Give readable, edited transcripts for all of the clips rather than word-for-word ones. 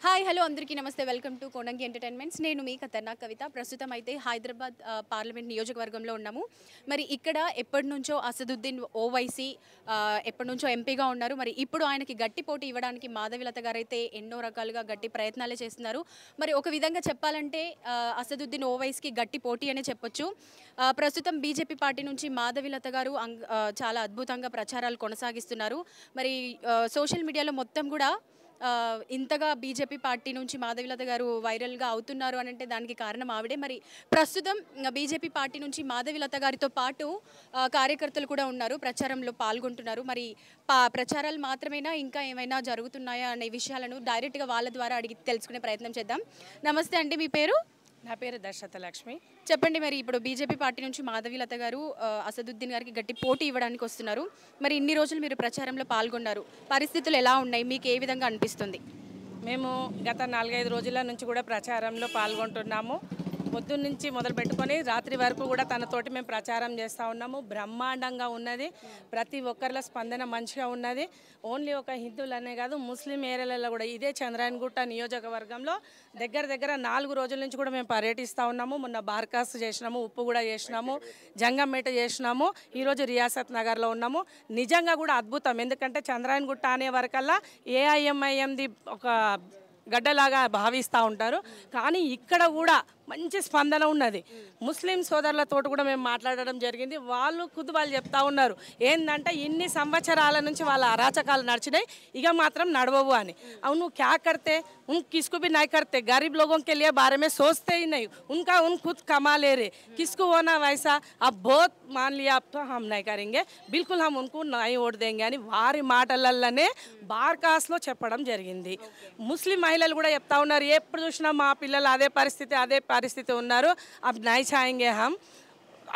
Hi hello అందరికీ నమస్తే welcome to Konangi entertainments నేను మీ ఖతర్నాక్ కవిత ప్రస్తుతం అయితే హైదరాబాద్ పార్లమెంట్ నియోజకవర్గంలో ఉన్నాము మరి ఇక్కడ ఎప్పటి నుంచో అసదుద్దీన్ ఓవైసీ ఎప్పటి నుంచో ఎంపీగా ఉన్నారు మరి ఇప్పుడు ఆయనకి గట్టి పోటీ ఇవ్వడానికి మాధవిలత గారు అయితే ఎన్నో రకాలుగా గట్టి ప్రయత్నాలే చేస్తున్నారు మరి ఒక విధంగా చెప్పాలంటే అసదుద్దీన్ ఓవైసీకి గట్టి పోటీ అనే చెప్పొచ్చు ప్రస్తుతం బీజేపీ పార్టీ నుంచి మాధవిలత గారు చాలా అద్భుతంగా ప్రచారాలు కొనసాగిస్తున్నారు మరి సోషల్ మీడియాలో మొత్తం కూడా ఇంతగా బీజేపీ పార్టీ నుంచి మాధవిలత గారు వైరల్గా అవుతున్నారు అని అంటే దానికి కారణం ఆవిడే మరి ప్రస్తుతం బీజేపీ పార్టీ నుంచి మాధవిలత గారితో పాటు కార్యకర్తలు కూడా ఉన్నారు ప్రచారంలో పాల్గొంటున్నారు మరి ప్రచారాలు మాత్రమేనా ఇంకా ఏమైనా జరుగుతున్నాయా అనే విషయాలను డైరెక్ట్గా వాళ్ళ ద్వారా అడిగి తెలుసుకునే ప్రయత్నం చేద్దాం. నమస్తే అండి, మీ పేరు? నా పేరు దర్శత లక్ష్మి. చెప్పండి, మరి ఇప్పుడు బీజేపీ పార్టీ నుంచి మాధవిలత గారు అసదుద్దీన్ గారికి గట్టి పోటీ ఇవ్వడానికి వస్తున్నారు. మరి ఇన్ని రోజులు మీరు ప్రచారంలో పాల్గొన్నారు, పరిస్థితులు ఎలా ఉన్నాయి, మీకు ఏ విధంగా అనిపిస్తుంది? మేము గత 4-5 రోజుల నుంచి కూడా ప్రచారంలో పాల్గొంటున్నాము. పొద్దున్న నుంచి మొదలు పెట్టుకొని రాత్రి వరకు కూడా తనతోటి మేము ప్రచారం చేస్తూ ఉన్నాము. బ్రహ్మాండంగా ఉన్నది, ప్రతి ఒక్కరిలో స్పందన మంచిగా ఉన్నది. ఓన్లీ ఒక హిందువులనే కాదు, ముస్లిం ఏరియాలలో కూడా ఇదే చంద్రాయన్గుట్ట నియోజకవర్గంలో దగ్గర 4 రోజుల నుంచి కూడా మేము పర్యటిస్తూ ఉన్నాము. మొన్న బార్కాస్ చేసినాము, ఉప్పు కూడా చేసినాము, జంగంపేట చేసినాము, ఈరోజు రియాసత్ నగర్లో ఉన్నాము. నిజంగా కూడా అద్భుతం, ఎందుకంటే చంద్రాయన్గుట్ట అనే వరకల్లా ఏఐఎంఐఎంది ఒక గడ్డలాగా భావిస్తూ ఉంటారు. కానీ ఇక్కడ కూడా మంచి స్పందన ఉన్నది. ముస్లిం సోదరులతో కూడా మేము మాట్లాడడం జరిగింది. వాళ్ళు చెప్తా ఉన్నారు ఏంటంటే ఇన్ని సంవత్సరాల నుంచి వాళ్ళ అరాచకాలు నడిచినాయి, ఇక మాత్రం నడవవు అని. అవును క్యా కర్తే उन किसको भी नहीं करते, गरीब लोगों के लिए बारे में सोचते ही नहीं, उनका उन खुद कमा ले रहे, किसको होना वैसा अब बहुत मान लिया अब तो हम नहीं करेंगे, बिल्कुल हम उनको नहीं ఓట్ देंगे అని వారి మాటలల్లనే బార్కాస్లో చెప్పడం జరిగింది. ముస్లిం మహిళలు కూడా చెప్తా ఉన్నారు, ఎప్పుడు చూసినా మా పిల్లలు అదే పరిస్థితి ఉన్నారు, అబ్ నై చాయింగే హమ్,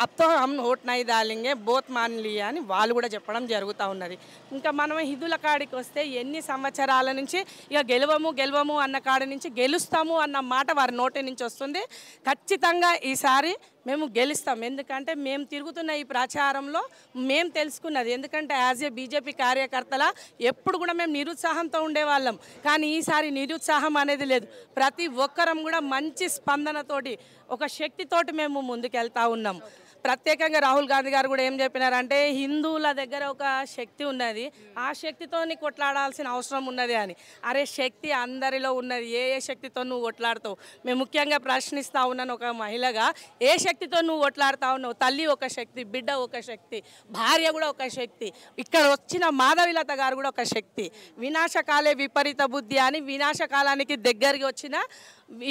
अब तो हम ఓట్ నై దాలింగే బోత్ మాన్ లియా అని వాళ్ళు కూడా చెప్పడం జరుగుతూ ఉన్నది. ఇంకా మనం హిందువుల కాడికి వస్తే ఎన్ని సంవత్సరాల నుంచి ఇక గెలవము అన్న కాడి నుంచి గెలుస్తాము అన్న మాట వారి నోటి నుంచి వస్తుంది. ఖచ్చితంగా ఈసారి మేము గెలుస్తాం, ఎందుకంటే మేము తిరుగుతున్న ఈ ప్రచారంలో మేము తెలుసుకున్నది, ఎందుకంటే యాజ్ ఏ బీజేపీ కార్యకర్తల ఎప్పుడు కూడా మేము నిరుత్సాహంతో ఉండేవాళ్ళం, కానీ ఈసారి నిరుత్సాహం అనేది లేదు. ప్రతి ఒక్కరం కూడా మంచి స్పందనతోటి ఒక శక్తితోటి మేము ముందుకెళ్తా ఉన్నాం. ప్రత్యేకంగా రాహుల్ గాంధీ గారు కూడా ఏం చెప్పినారంటే హిందువుల దగ్గర ఒక శక్తి ఉన్నది, ఆ శక్తితో కొట్లాడాల్సిన అవసరం ఉన్నది అని. అరే శక్తి అందరిలో ఉన్నది, ఏ శక్తితో నువ్వు కొట్లాడుతావు? మేము ముఖ్యంగా ప్రశ్నిస్తూ ఉన్నాను ఒక మహిళగా, ఏ శక్తితో నువ్వు కొట్లాడుతూ ఉన్నావు? తల్లి ఒక శక్తి, బిడ్డ ఒక శక్తి, భార్య కూడా ఒక శక్తి, ఇక్కడ వచ్చిన మాధవిలత గారు కూడా ఒక శక్తి. వినాశకాలే విపరీత బుద్ధి అని వినాశకాలానికి దగ్గరికి వచ్చిన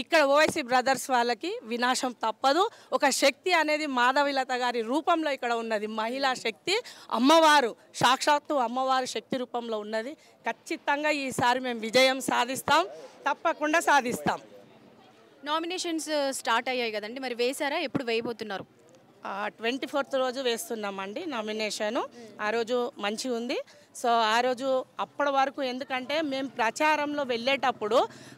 ఇక్కడ ఓవైసీ బ్రదర్స్ వాళ్ళకి వినాశం తప్పదు. ఒక శక్తి అనేది మాధవిలత గారి రూపంలో ఇక్కడ ఉన్నది, మహిళా శక్తి, అమ్మవారు, సాక్షాత్తు అమ్మవారి శక్తి రూపంలో ఉన్నది. ఖచ్చితంగా ఈసారి మేము విజయం సాధిస్తాం, తప్పకుండా సాధిస్తాం. నామినేషన్స్ స్టార్ట్ అయ్యాయి కదండి, మరి వేశారా? ఎప్పుడు వేయబోతున్నారు? 24th రోజు వేస్తున్నామండి నామినేషను. ఆ రోజు మంచిగా ఉంది. సో ఆ రోజు అప్పటి వరకు, ఎందుకంటే మేము ప్రచారంలో వెళ్ళేటప్పుడు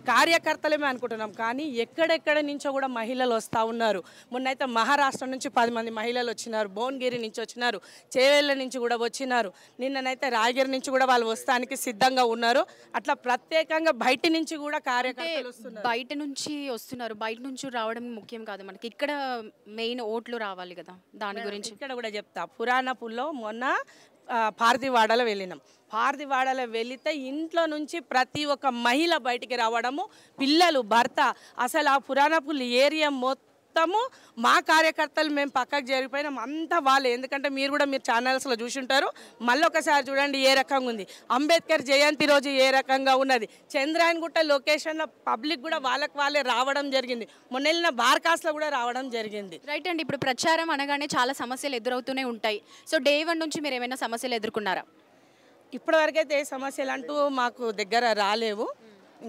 కార్యకర్తలమే అనుకుంటున్నాం, కానీ ఎక్కడెక్కడ నుంచో కూడా మహిళలు వస్తూ ఉన్నారు. మొన్నైతే మహారాష్ట్ర నుంచి 10 మంది మహిళలు వచ్చినారు, భువనగిరి నుంచి వచ్చినారు, చేవేళ్ళ నుంచి కూడా వచ్చినారు, నిన్ననైతే రాయగిరి నుంచి కూడా వాళ్ళు వస్తానికి సిద్ధంగా ఉన్నారు. అట్లా ప్రత్యేకంగా బయట నుంచి కూడా కార్యకర్తలు వస్తున్నారు. బయట నుంచి వస్తున్నారు, బయట నుంచి రావడం ముఖ్యం కాదు, మనకి ఇక్కడ మెయిన్ ఓట్లు రావాలి కదా, దాని గురించి ఇక్కడ కూడా చెప్తా. పురాణపుల్లో మొన్న పార్థివాడలో వెళ్ళినాం. పార్థివాడలో వెళితే ఇంట్లో నుంచి ప్రతి ఒక్క మహిళ బయటికి రావడము, పిల్లలు, భర్త, అసలు ఆ పురాణపుల్ ఏరియా మొత్తము మా కార్యకర్తలు మేము పక్కకు జరిగిపోయినాం అంతా వాళ్ళే. ఎందుకంటే మీరు ఛానల్స్లో చూసి ఉంటారు, మళ్ళీ ఒకసారి చూడండి ఏ రకంగా ఉంది. అంబేద్కర్ జయంతి రోజు ఏ రకంగా ఉన్నది, చంద్రాయన్గుట్ట లొకేషన్లో పబ్లిక్ కూడా వాళ్ళే రావడం జరిగింది. మొన్న వెళ్ళిన బార్కాస్లో కూడా రావడం జరిగింది. రైట్ అండి, ఇప్పుడు ప్రచారం అనగానే చాలా సమస్యలు ఎదురవుతూనే ఉంటాయి. సో డే 1 నుంచి మీరు ఏమైనా సమస్యలు ఎదుర్కొన్నారా? ఇప్పటివరకైతే ఏ సమస్యలు అంటూ మాకు దగ్గర రాలేవు.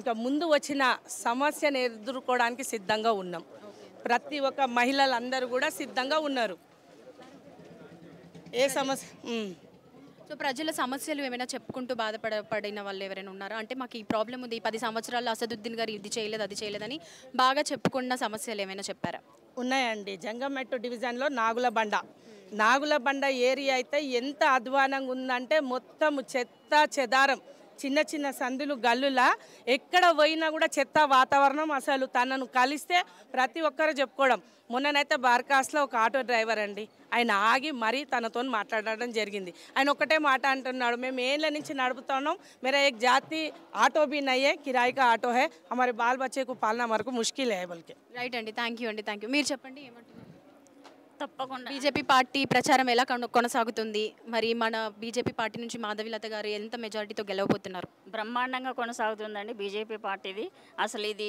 ఇంకా ముందు వచ్చిన సమస్యను ఎదుర్కోవడానికి సిద్ధంగా ఉన్నాం. ప్రతి ఒక్క మహిళలందరూ కూడా సిద్ధంగా ఉన్నారు. ఏ సమస్య సో ప్రజల సమస్యలు ఏమైనా చెప్పుకుంటూ బాధపడిన వాళ్ళు ఎవరైనా ఉన్నారా? అంటే మాకు ఈ ప్రాబ్లం ఉంది, 10 సంవత్సరాల్లో అసదుద్దీన్ గారు ఇది చేయలేదు అది చేయలేదని బాగా చెప్పుకున్న సమస్యలు ఏమైనా చెప్పారా? ఉన్నాయండి. జంగమెట్టు డివిజన్లో నాగులబండ ఏరియా అయితే ఎంత అధ్వానంగా ఉందంటే మొత్తం చెత్త చెదారం, చిన్న చిన్న సందులు గల్లులా ఎక్కడ పోయినా కూడా చెత్త వాతావరణం. అసలు తనను కలిస్తే ప్రతి ఒక్కరు చెప్పుకోవడం. మొన్ననైతే బార్కాస్లో ఒక ఆటో డ్రైవర్ అండి, ఆయన ఆగి మరీ తనతో మాట్లాడడం జరిగింది. ఆయన ఒక్కటే మాట అంటున్నాడు, మేము ఏళ్ళ నుంచి నడుపుతున్నాం, मेरा एक जाति ఆటో भी नहीं है, किराए का ఆటో है, हमारे बाल बच्चे को पालना हमारे को मुश्किल है बल्कि. రైట్ అండి, థ్యాంక్ యూ అండి, థ్యాంక్ యూ. మీరు చెప్పండి ఏమంటున్నారు? తప్పకుండా బీజేపీ పార్టీ ప్రచారం ఎలా కొనసాగుతుంది? మరి మన బీజేపీ పార్టీ నుంచి మాధవిలత గారు ఎంత మెజారిటీతో గెలవబోతున్నారు? బ్రహ్మాండంగా కొనసాగుతుందండి బీజేపీ పార్టీది. అసలు ఇది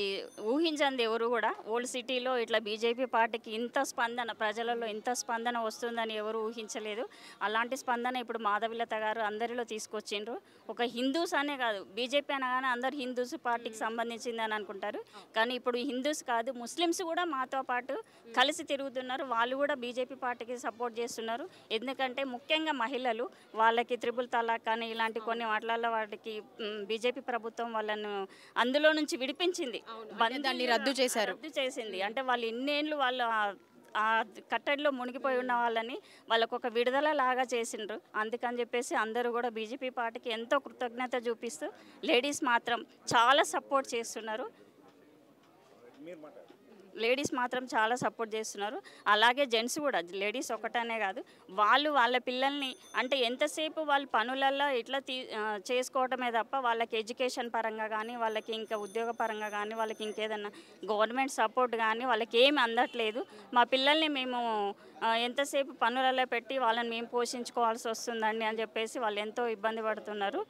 ఊహించండి ఎవరు కూడా. ఓల్డ్ సిటీలో ఇట్లా బీజేపీ పార్టీకి ఇంత స్పందన, ప్రజలలో ఇంత స్పందన వస్తుందని ఎవరు ఊహించలేదు. అలాంటి స్పందన ఇప్పుడు మాధవిలత గారు అందరిలో తీసుకొచ్చిండ్రు. ఒక హిందూస్ అనే కాదు, బీజేపీ అనగానే అందరు హిందూస్ పార్టీకి సంబంధించింది అని అనుకుంటారు. కానీ ఇప్పుడు హిందూస్ కాదు, ముస్లిమ్స్ కూడా మాతో పాటు కలిసి తిరుగుతున్నారు. వాళ్ళు కూడా బీజేపీ పార్టీకి సపోర్ట్ చేస్తున్నారు. ఎందుకంటే ముఖ్యంగా మహిళలు, వాళ్ళకి త్రిపుల్ తలాక్ కానీ ఇలాంటి కొన్ని వాటిలలో వాటికి బీజేపీ ప్రభుత్వం వాళ్ళను అందులో నుంచి విడిపించింది, దాన్ని రద్దు చేశారు, రద్దు చేసింది. అంటే వాళ్ళు ఇన్నేళ్ళు వాళ్ళు ఆ కట్టడిలో మునిగిపోయి ఉన్న వాళ్ళని వాళ్ళకు ఒక విడుదల లాగా చేసిండ్రు. అందుకని చెప్పేసి అందరూ కూడా బీజేపీ పార్టీకి ఎంతో కృతజ్ఞత చూపిస్తూ లేడీస్ మాత్రం చాలా సపోర్ట్ చేస్తున్నారు. లేడీస్ మాత్రం చాలా సపోర్ట్ చేస్తున్నారు. అలాగే జెంట్స్ కూడా, లేడీస్ ఒకటనే కాదు, వాళ్ళు వాళ్ళ పిల్లల్ని అంటే ఎంతసేపు వాళ్ళ పనులల్లో ఇట్లా చేసుకోవటమే తప్ప వాళ్ళకి ఎడ్యుకేషన్ పరంగా కానీ, వాళ్ళకి ఇంకా ఉద్యోగ పరంగా కానీ, వాళ్ళకి ఇంకేదన్నా గవర్నమెంట్ సపోర్ట్ కానీ వాళ్ళకి ఏమి అందట్లేదు. మా పిల్లల్ని మేము ఎంతసేపు పనులలో పెట్టి వాళ్ళని మేము పోషించుకోవాల్సి వస్తుందండి అని చెప్పేసి వాళ్ళు ఎంతో ఇబ్బంది పడుతున్నారు.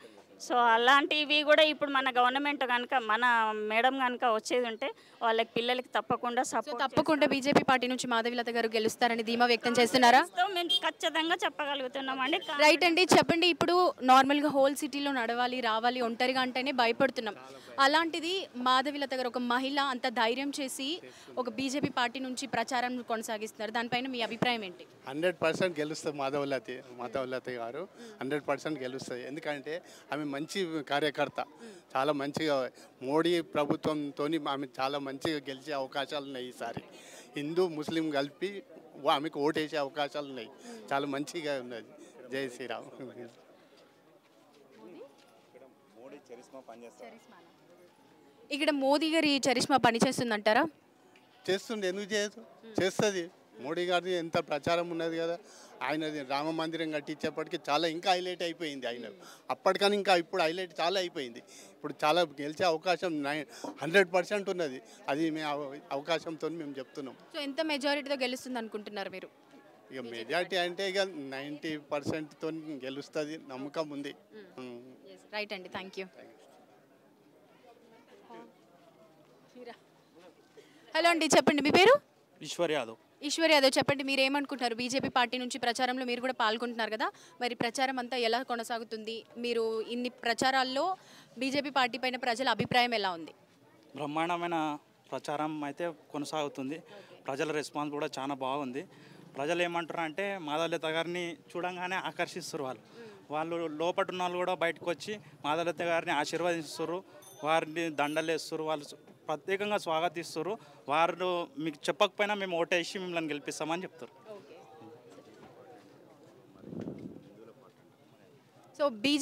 సో అలాంటివి కూడా ఇప్పుడు మన గవర్నమెంట్ కనుక, మన మేడం కనుక వచ్చేది ఉంటే వాళ్ళకి పిల్లలకి తప్పకుండా సపోర్ట్, తప్పకుండా బీజేపీ పార్టీ నుంచి మాధవిలత గారు గెలుస్తారని ధీమా వ్యక్తం చేస్తున్నారా? మేము ఖచ్చితంగా చెప్పగలుగుతున్నాం అండి. రైట్ అండి, చెప్పండి. ఇప్పుడు నార్మల్గా హోల్ సిటీలో నడవాలి రావాలి ఒంటరిగా అంటేనే భయపడుతున్నాం. అలాంటిది మాధవిలత గారు ఒక మహిళ అంత ధైర్యం చేసి ఒక బీజేపీ పార్టీ నుంచి ప్రచారం కొనసాగిస్తున్నారు. దానిపైన మీ అభిప్రాయం ఏంటి? 100% గెలుస్తుంది మాధవలత గారు, 100% గెలుస్తుంది. ఎందుకంటే ఆమె మంచి కార్యకర్త, చాలా మంచిగా మోడీ ప్రభుత్వంతో ఆమె చాలా మంచిగా గెలిచే అవకాశాలు ఉన్నాయి. ఈసారి హిందూ ముస్లిం కలిపి ఆమెకు ఓటేసే అవకాశాలు ఉన్నాయి. చాలా మంచిగా ఉన్నది. జై శ్రీరామ్. ఇక్కడ మోదీ గారి చరిష్మా పనిచేస్తుందంటారా? చేస్తుండే, ఎందుకు చేయదు? చేస్తుంది. మోడీ గారిది ఎంత ప్రచారం ఉన్నది కదా, ఆయనది రామ మందిరం కట్టించేప్పటికి చాలా ఇంకా హైలైట్ అయిపోయింది. ఆయన అప్పటికని ఇంకా ఇప్పుడు హైలైట్ చాలా అయిపోయింది. ఇప్పుడు చాలా గెలిచే అవకాశం 100% ఉన్నది. అది మేము అవకాశంతో మేము చెప్తున్నాం. సో ఎంత మెజారిటీతో గెలుస్తుంది అనుకుంటున్నారు మీరు? ఇక మెజారిటీ అంటే ఇక 90%తో గెలుస్తుంది, నమ్మకం ఉంది. రైట్ అండి, థ్యాంక్ యూ. హలో అండి, చెప్పండి మీ పేరు? ఈశ్వర్ యాదవ్. ఈశ్వర్ యాదవ్, చెప్పండి మీరు ఏమనుకుంటున్నారు? బీజేపీ పార్టీ నుంచి ప్రచారంలో మీరు కూడా పాల్గొంటున్నారు కదా, మరి ప్రచారం అంతా ఎలా కొనసాగుతుంది? మీరు ఇన్ని ప్రచారాల్లో బీజేపీ పార్టీ పైన ప్రజల అభిప్రాయం ఎలా ఉంది? బ్రహ్మాండమైన ప్రచారం అయితే కొనసాగుతుంది. ప్రజల రెస్పాన్స్ కూడా చాలా బాగుంది. ప్రజలు ఏమంటారు అంటే మాధవలత గారిని చూడంగానే ఆకర్షిస్తారు. వాళ్ళు లోపల ఉన్న వాళ్ళు కూడా బయటకు వచ్చి మాధవలత గారిని ఆశీర్వదిస్తారు, వారిని దండలేస్తారు, వాళ్ళు ప్రత్యేకంగా స్వాగతిస్తారు. వారు మీకు చెప్పకపోయినా మేము ఓటేసి మిమ్మల్ని గెలిపిస్తామని చెప్తారు. So BJP